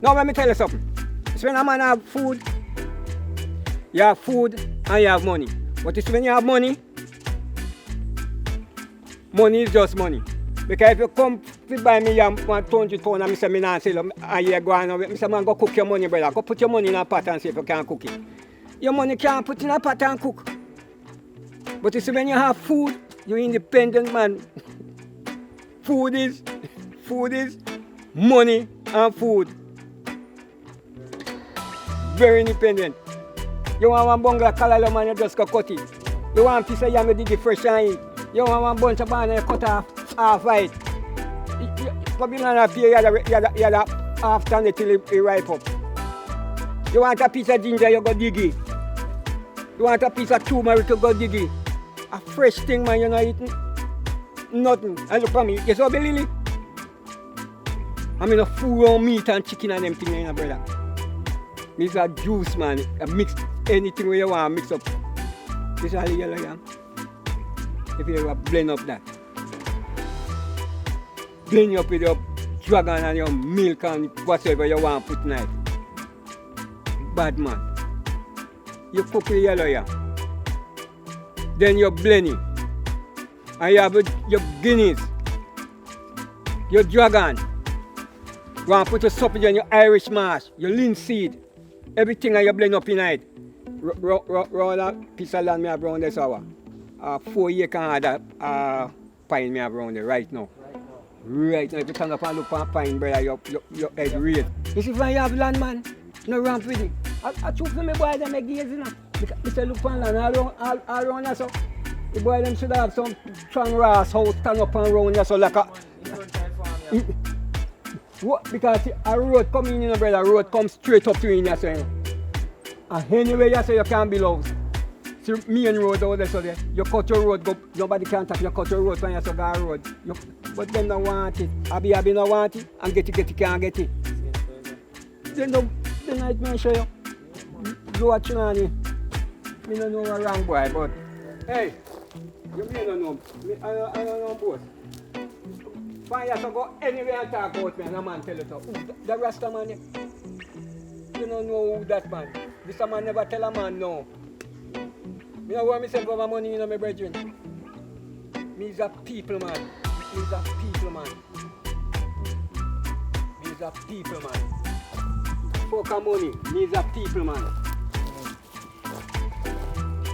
Now let me tell you something. It's when a man have food, you have food and you have money. But it's when you have money, money is just money. Because if you come to buy me yam for 20 pounds and I say, me not sell them, and you go on, I say, man, go cook your money, brother. Go put your money in a pot and see if you can cook it. Your money can't put in a pot and cook. But it's when you have food, you're independent, man. Food is money and food. Very independent. You want one bungalow kalala man, you just go cut it. You want a piece of yam, you dig it fresh and eat. You want one bunch of banana, you cut half it. Probably not a few, you have half time until it ripe up. You want a piece of ginger, you go dig it. You want a piece of turmeric, you go dig it. A fresh thing, man, you're not eating nothing. And look at me, you saw the lily? I mean, a full on meat and chicken and them things, you know, brother. It's a juice, man. I mix anything where you want to mix up. This is a yellow yam. If you ever blend up that. Blend up with your dragon and your milk and whatever you want to put in it. Bad man. You cook with yellow yam. Then you blend it. And you have your guineas. Your dragon. You want to put your sausage and your Irish mash. Your linseed. Everything that you blend up in it. Round a piece of land I have around this hour. 4 acres of pine I have around there right now. Right now, if you stand up and look for pine, brother, your head red. You see, when you have land, man, no ramp with it. I choose for me boy, they make gaze, you know. Because I look for land all around there, so the boy them should have some strong grass house stand up and round there, so like a... What? Because a road come in, you know, brother, a road comes straight up to you, you know. And anyway, you say you can't build house. See, main road out there, so there, you cut your road, go, nobody can tap, you cut your road when you say go road. But them don't want it. Abi don't want it, and get it, can't get it. Then I might show you. Do what you want. I don't know what wrong, boy, but hey, you may not know. I don't know both. When you have to go anywhere and talk about me, and a man tell you so. The Rasta man, you don't know who that man. This man never tell a man no. Me don't want myself for my money, you know, my brethren. Me is a people man. Me is a people man. Me is a people man. Fuck a money. Me is a people man.